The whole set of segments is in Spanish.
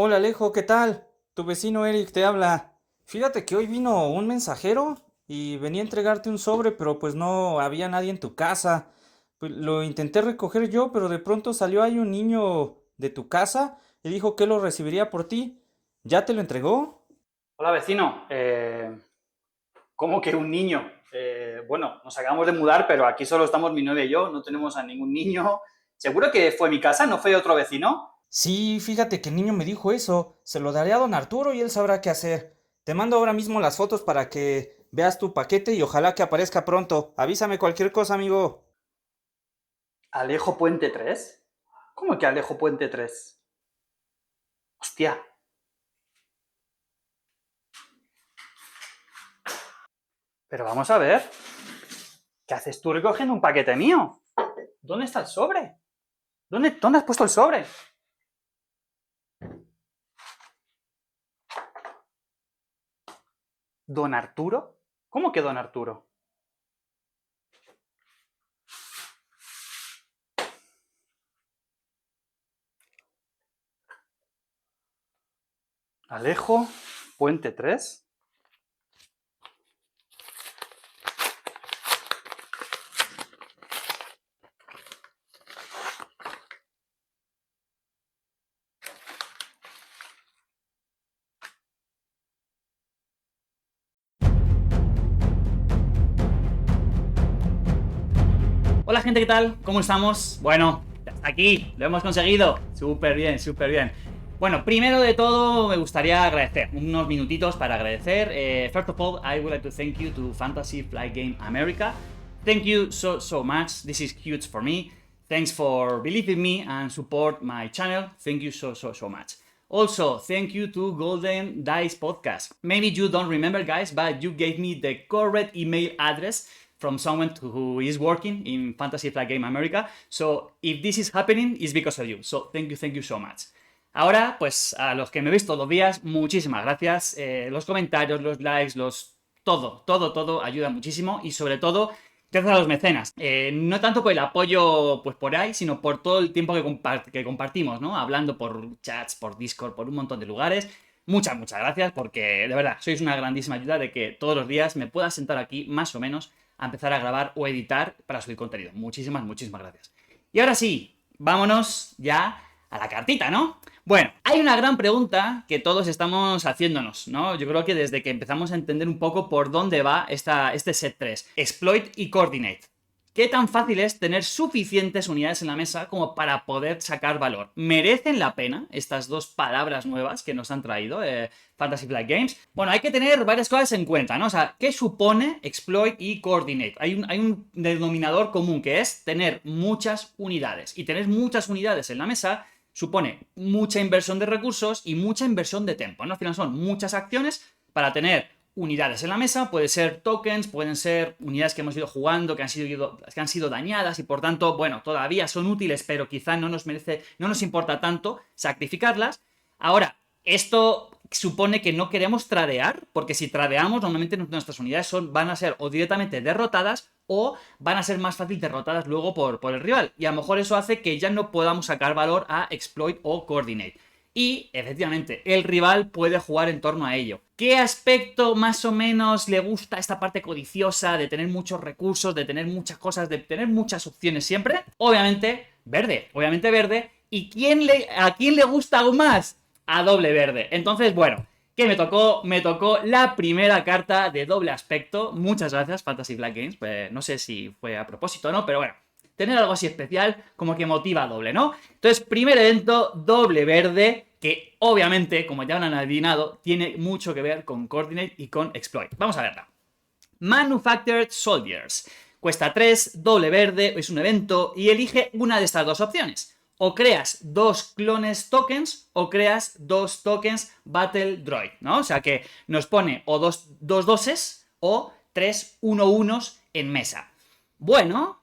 Hola Alejo, ¿qué tal? Tu vecino Eric te habla. Fíjate que hoy vino un mensajero y venía a entregarte un sobre, pero pues no había nadie en tu casa. Pues lo intenté recoger yo, pero de pronto salió ahí un niño de tu casa y dijo que lo recibiría por ti. ¿Ya te lo entregó? Hola vecino, ¿cómo que un niño? Bueno, nos acabamos de mudar, pero aquí solo estamos mi novia y yo, no tenemos a ningún niño. ¿Seguro que fue mi casa, no fue otro vecino? Sí, fíjate que el niño me dijo eso. Se lo daré a don Arturo y él sabrá qué hacer. Te mando ahora mismo las fotos para que veas tu paquete y ojalá que aparezca pronto. Avísame cualquier cosa, amigo. ¿Alejo Puente 3? ¿Cómo que Alejo Puente 3? Hostia, pero vamos a ver, ¿qué haces tú recogiendo un paquete mío? ¿Dónde está el sobre? ¿Dónde has puesto el sobre? ¿Don Arturo? ¿Cómo que don Arturo? ¿Alejo Puente 3? Hola gente, ¿qué tal? ¿Cómo estamos? Bueno, hasta aquí, lo hemos conseguido. Súper bien, súper bien. Bueno, primero de todo me gustaría agradecer, unos minutitos para agradecer. First of all, I would like to thank you to Fantasy Flight Game America. Thank you so much. This is huge for me. Thanks for believing me and support my channel. Thank you so much. Also, thank you to Golden Dice Podcast. Maybe you don't remember, guys, but you gave me the correct email address from someone who is working in Fantasy Flight Game America. So if this is happening, it's because of you. So thank you so much. Ahora, pues a los que me veis todos los días, muchísimas gracias. Los comentarios, los likes, todo ayuda muchísimo y sobre todo gracias a los mecenas. No tanto por el apoyo pues por ahí, sino por todo el tiempo que compartimos, ¿no? Hablando por chats, por Discord, por un montón de lugares. Muchas gracias porque de verdad sois una grandísima ayuda de que todos los días me pueda sentar aquí más o menos a empezar a grabar o editar para subir contenido. Muchísimas gracias. Y ahora sí, vámonos ya a la cartita, ¿no? Bueno, hay una gran pregunta que todos estamos haciéndonos, ¿no? Yo creo que desde que empezamos a entender un poco por dónde va este set 3, Exploit y Coordinate. ¿Qué tan fácil es tener suficientes unidades en la mesa como para poder sacar valor? ¿Merecen la pena estas dos palabras nuevas que nos han traído Fantasy Flight Games? Bueno, hay que tener varias cosas en cuenta, ¿no? O sea, ¿qué supone Exploit y Coordinate? Hay un denominador común que es tener muchas unidades. Y tener muchas unidades en la mesa supone mucha inversión de recursos y mucha inversión de tiempo, ¿no? Al final son muchas acciones para tener unidades en la mesa, pueden ser tokens, pueden ser unidades que hemos ido jugando, que han sido dañadas y por tanto, bueno, todavía son útiles, pero quizá no nos importa tanto sacrificarlas. Ahora, esto supone que no queremos tradear, porque si tradeamos, normalmente nuestras unidades van a ser o directamente derrotadas o van a ser más fácil derrotadas luego por el rival. Y a lo mejor eso hace que ya no podamos sacar valor a Exploit o Coordinate. Y, efectivamente, el rival puede jugar en torno a ello. ¿Qué aspecto más o menos le gusta esta parte codiciosa de tener muchos recursos, de tener muchas cosas, de tener muchas opciones siempre? Obviamente verde. ¿Y a quién le gusta aún más? A doble verde. Entonces, bueno, ¿qué me tocó? Me tocó la primera carta de doble aspecto. Muchas gracias, Fantasy Flight Games. Pues, no sé si fue a propósito o no, pero bueno. Tener algo así especial como que motiva a doble, ¿no? Entonces, primer evento, doble verde, que obviamente, como ya lo han adivinado, tiene mucho que ver con Coordinate y con Exploit. Vamos a verla. Manufactured Soldiers. Cuesta 3, doble verde, es un evento y elige una de estas dos opciones. O creas dos clones tokens o creas dos tokens Battle Droid, ¿no? O sea que nos pone o dos doses o tres 1/1s en mesa. Bueno,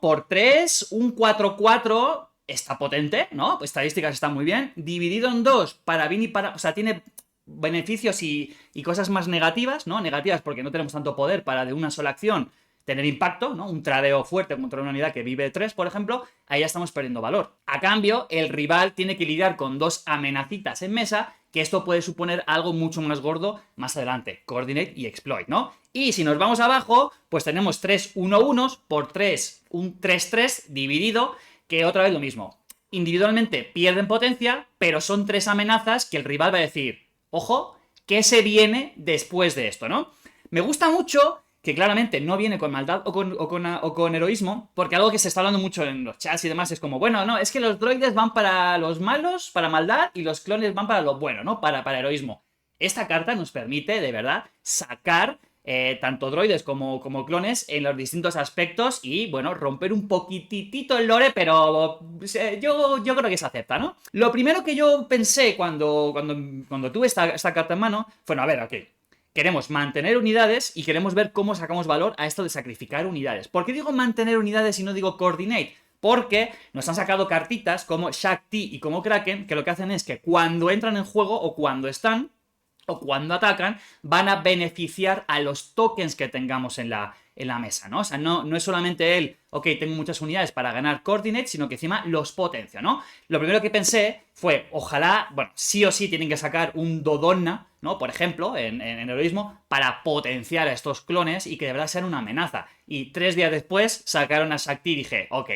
por 3, un 4/4 está potente, ¿no? Pues estadísticas están muy bien. Dividido en dos, para bien y para... O sea, tiene beneficios y cosas más negativas, ¿no? Negativas porque no tenemos tanto poder para de una sola acción tener impacto, ¿no? Un tradeo fuerte contra una unidad que vive 3, por ejemplo, ahí ya estamos perdiendo valor. A cambio, el rival tiene que lidiar con dos amenacitas en mesa, que esto puede suponer algo mucho más gordo más adelante, Coordinate y Exploit, ¿no? Y si nos vamos abajo, pues tenemos 3 1-1 por 3, un 3-3 dividido, que otra vez lo mismo. Individualmente pierden potencia, pero son 3 amenazas que el rival va a decir, ojo, ¿qué se viene después de esto, no? Me gusta mucho que claramente no viene con maldad o con heroísmo, porque algo que se está hablando mucho en los chats y demás es como, bueno, no, es que los droides van para los malos, para maldad, y los clones van para lo bueno, ¿no? Para heroísmo. Esta carta nos permite, de verdad, sacar tanto droides como clones en los distintos aspectos y, bueno, romper un poquitito el lore, pero yo creo que se acepta, ¿no? Lo primero que yo pensé cuando tuve esta carta en mano fue, no, a ver, ok, queremos mantener unidades y queremos ver cómo sacamos valor a esto de sacrificar unidades. ¿Por qué digo mantener unidades y no digo coordinate? Porque nos han sacado cartitas como Shakti y como Kraken, que lo que hacen es que cuando entran en juego o cuando están o cuando atacan, van a beneficiar a los tokens que tengamos en la mesa, ¿no? O sea, no es solamente el, ok, tengo muchas unidades para ganar coordinates, sino que encima los potencia, ¿no? Lo primero que pensé fue, ojalá, bueno, sí o sí tienen que sacar un Dodonna, ¿no? Por ejemplo, en heroísmo, para potenciar a estos clones y que de verdad sean una amenaza. Y 3 días después sacaron a Shakti y dije, ok,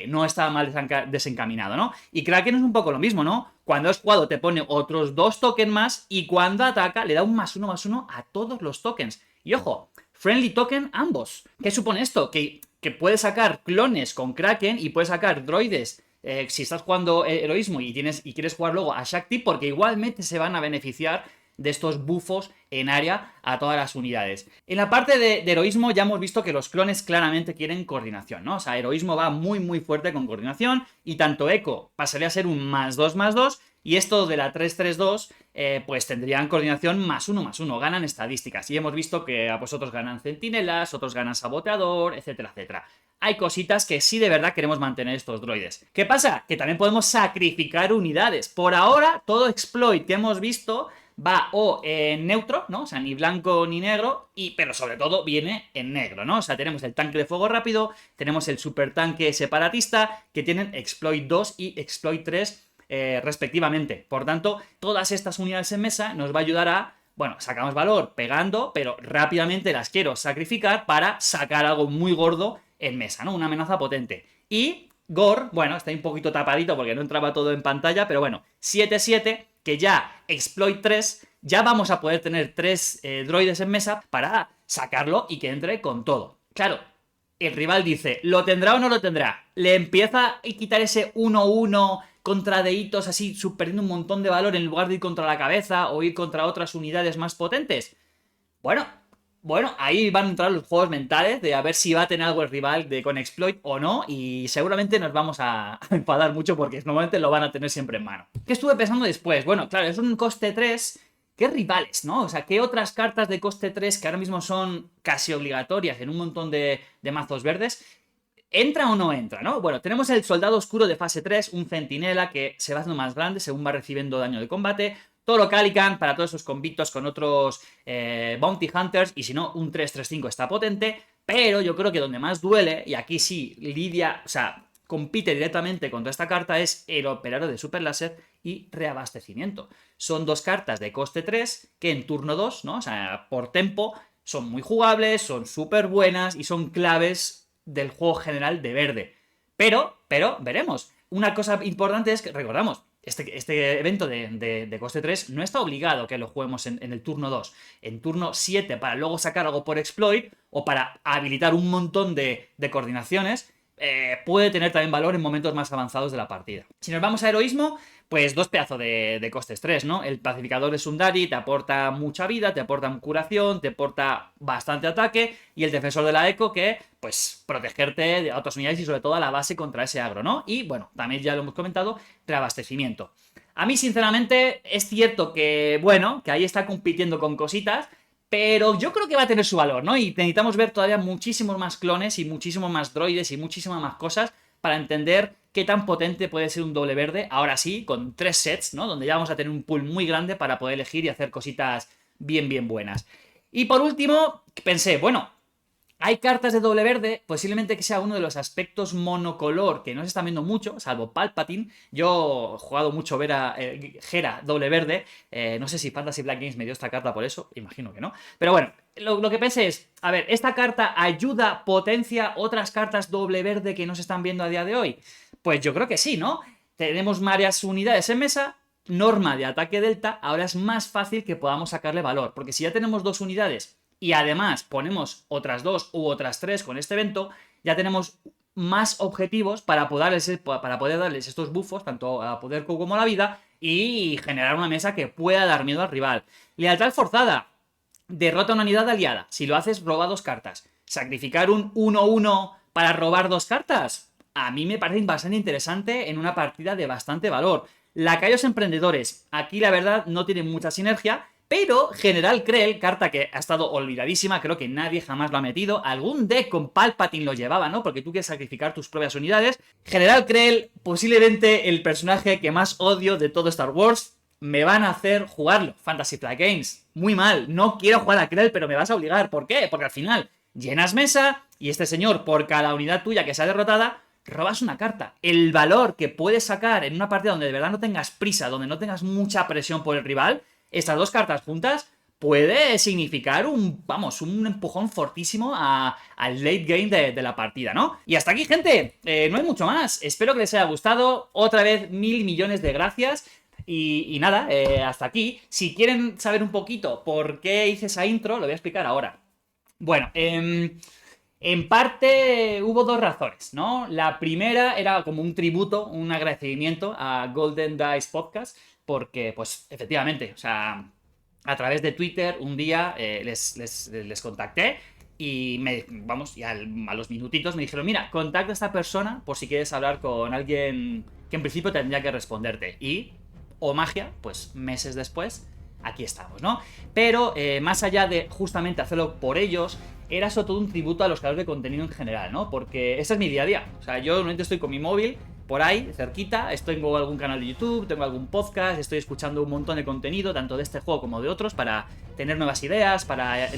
no estaba mal desencaminado, ¿no? Y Kraken es un poco lo mismo, ¿no? Cuando es jugado te pone otros 2 tokens más y cuando ataca le da un +1/+1 a todos los tokens. Y ojo, friendly token ambos. ¿Qué supone esto? Que puedes sacar clones con Kraken y puedes sacar droides si estás jugando heroísmo y quieres jugar luego a Shakti, porque igualmente se van a beneficiar de estos bufos en área a todas las unidades. En la parte de heroísmo ya hemos visto que los clones claramente quieren coordinación, ¿no? O sea, heroísmo va muy fuerte con coordinación y tanto Echo pasaría a ser un +2/+2 y esto de la 3-3-2 pues tendrían coordinación +1/+1, ganan estadísticas y hemos visto que pues otros ganan centinelas, otros ganan saboteador, etcétera, etcétera. Hay cositas que sí de verdad queremos mantener estos droides. ¿Qué pasa? Que también podemos sacrificar unidades. Por ahora, todo exploit que hemos visto va o en neutro, ¿no? O sea, ni blanco ni negro, pero sobre todo viene en negro, ¿no? O sea, tenemos el tanque de fuego rápido, tenemos el super tanque separatista, que tienen exploit 2 y exploit 3 respectivamente. Por tanto, todas estas unidades en mesa nos va a ayudar a, bueno, sacamos valor pegando, pero rápidamente las quiero sacrificar para sacar algo muy gordo en mesa, ¿no? Una amenaza potente. Y Gore, bueno, está un poquito tapadito porque no entraba todo en pantalla, pero bueno, 7-7, que ya exploit 3, ya vamos a poder tener 3 droides en mesa para sacarlo y que entre con todo. Claro, el rival dice, ¿lo tendrá o no lo tendrá? Le empieza a quitar ese 1-1 contra deitos así, perdiendo un montón de valor en lugar de ir contra la cabeza o ir contra otras unidades más potentes. Bueno, ahí van a entrar los juegos mentales de a ver si va a tener algo el rival con exploit o no, y seguramente nos vamos a enfadar mucho porque normalmente lo van a tener siempre en mano. ¿Qué estuve pensando después? Bueno, claro, es un coste 3. ¿Qué rivales, no? O sea, ¿qué otras cartas de coste 3 que ahora mismo son casi obligatorias en un montón de mazos verdes? ¿Entra o no entra, no? Bueno, tenemos el soldado oscuro de fase 3, un centinela que se va haciendo más grande según va recibiendo daño de combate. Toro Calican para todos esos convictos con otros Bounty Hunters. Y si no, un 3-3-5 está potente. Pero yo creo que donde más duele, y aquí sí lidia, o sea, compite directamente contra esta carta, es el operario de super láser y reabastecimiento. Son 2 cartas de coste 3 que en turno 2, ¿no? O sea, por tempo, son muy jugables, son súper buenas y son claves del juego general de verde. Pero, veremos. Una cosa importante es que, recordamos, este evento de coste 3 no está obligado que lo juguemos en el turno 2. En turno 7 para luego sacar algo por exploit o para habilitar un montón de coordinaciones, puede tener también valor en momentos más avanzados de la partida. Si nos vamos a heroísmo, pues 2 pedazos de costes 3, ¿no? El pacificador de Sundari te aporta mucha vida, te aporta curación, te aporta bastante ataque, y el defensor de la Echo que, pues, protegerte de otras unidades y sobre todo a la base contra ese agro, ¿no? Y, bueno, también ya lo hemos comentado, reabastecimiento. A mí, sinceramente, es cierto que, bueno, que ahí está compitiendo con cositas, pero yo creo que va a tener su valor, ¿no? Y necesitamos ver todavía muchísimos más clones y muchísimos más droides y muchísimas más cosas para entender qué tan potente puede ser un doble verde, ahora sí, con 3 sets, ¿no? Donde ya vamos a tener un pool muy grande para poder elegir y hacer cositas bien buenas. Y por último, pensé, bueno, hay cartas de doble verde, posiblemente que sea uno de los aspectos monocolor que no se están viendo mucho, salvo Palpatine. Yo he jugado mucho ver a Hera doble verde. No sé si Fantasy Flight Games me dio esta carta por eso, imagino que no. Pero bueno, lo que pensé es, a ver, ¿esta carta ayuda, potencia otras cartas doble verde que no se están viendo a día de hoy? Pues yo creo que sí, ¿no? Tenemos varias unidades en mesa, norma de ataque delta, ahora es más fácil que podamos sacarle valor, porque si ya tenemos 2 unidades y además ponemos otras 2 u otras 3 con este evento, ya tenemos más objetivos para poder darles estos buffos, tanto a poder como a la vida, y generar una mesa que pueda dar miedo al rival. Lealtad forzada. Derrota una unidad aliada. Si lo haces, roba 2 cartas. Sacrificar un 1-1 para robar 2 cartas. A mí me parece bastante interesante en una partida de bastante valor. Lacayos emprendedores. Aquí la verdad no tiene mucha sinergia, pero General Krell, carta que ha estado olvidadísima, creo que nadie jamás lo ha metido. Algún deck con Palpatine lo llevaba, ¿no? Porque tú quieres sacrificar tus propias unidades. General Krell, posiblemente el personaje que más odio de todo Star Wars. Me van a hacer jugarlo. Fantasy Flight Games. Muy mal. No quiero jugar a Krell, pero me vas a obligar. ¿Por qué? Porque al final llenas mesa y este señor, por cada unidad tuya que sea derrotada, robas una carta. El valor que puedes sacar en una partida donde de verdad no tengas prisa, donde no tengas mucha presión por el rival, estas 2 cartas juntas puede significar un empujón fortísimo al late game de la partida, ¿no? Y hasta aquí, gente. No hay mucho más. Espero que les haya gustado. Otra vez, 1000 millones de gracias. Y nada, hasta aquí. Si quieren saber un poquito por qué hice esa intro, lo voy a explicar ahora. Bueno, en parte hubo 2 razones, ¿no? La primera era como un tributo, un agradecimiento a Golden Dice Podcast, porque, pues, efectivamente, o sea, a través de Twitter un día les contacté y a los minutitos me dijeron, mira, contacta a esta persona por si quieres hablar con alguien que en principio tendría que responderte. Y, o magia, pues meses después, aquí estamos, ¿no? Pero más allá de justamente hacerlo por ellos, era sobre todo un tributo a los creadores de contenido en general, ¿no? Porque ese es mi día a día. O sea, yo normalmente estoy con mi móvil por ahí, cerquita, tengo algún canal de YouTube, tengo algún podcast, estoy escuchando un montón de contenido, tanto de este juego como de otros, para tener nuevas ideas, para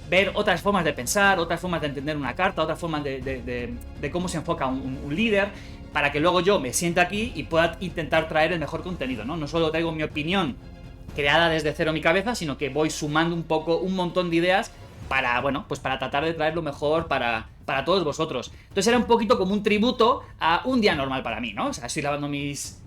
ver otras formas de pensar, otras formas de entender una carta, otras formas de cómo se enfoca un líder, para que luego yo me sienta aquí y pueda intentar traer el mejor contenido, ¿no? No solo traigo mi opinión creada desde cero en mi cabeza, sino que voy sumando un montón de ideas para, bueno, pues para tratar de traer lo mejor para todos vosotros. Entonces era un poquito como un tributo a un día normal para mí, ¿no? O sea, estoy lavando mis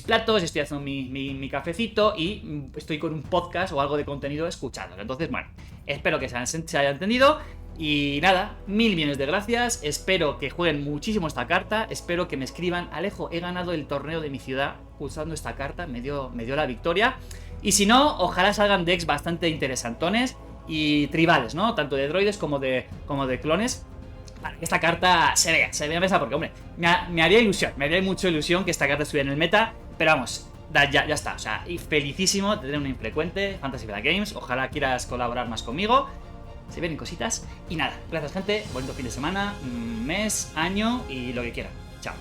platos, estoy haciendo mi cafecito y estoy con un podcast o algo de contenido escuchándolo. Entonces, bueno, espero que se haya entendido. Y nada, 1000 millones de gracias. Espero que jueguen muchísimo esta carta. Espero que me escriban, Alejo, he ganado el torneo de mi ciudad usando esta carta, me dio la victoria. Y si no, ojalá salgan decks bastante interesantones y tribales, ¿no? Tanto de droides como de clones, para que esta carta se vea mesa, porque, hombre, me haría ilusión, me haría mucha ilusión que esta carta estuviera en el meta, pero vamos, ya está, o sea, y felicísimo de tener una infrecuente Fantasy Flight Games, ojalá quieras colaborar más conmigo, se vienen cositas, y nada, gracias gente, bonito fin de semana, mes, año y lo que quieran, chao.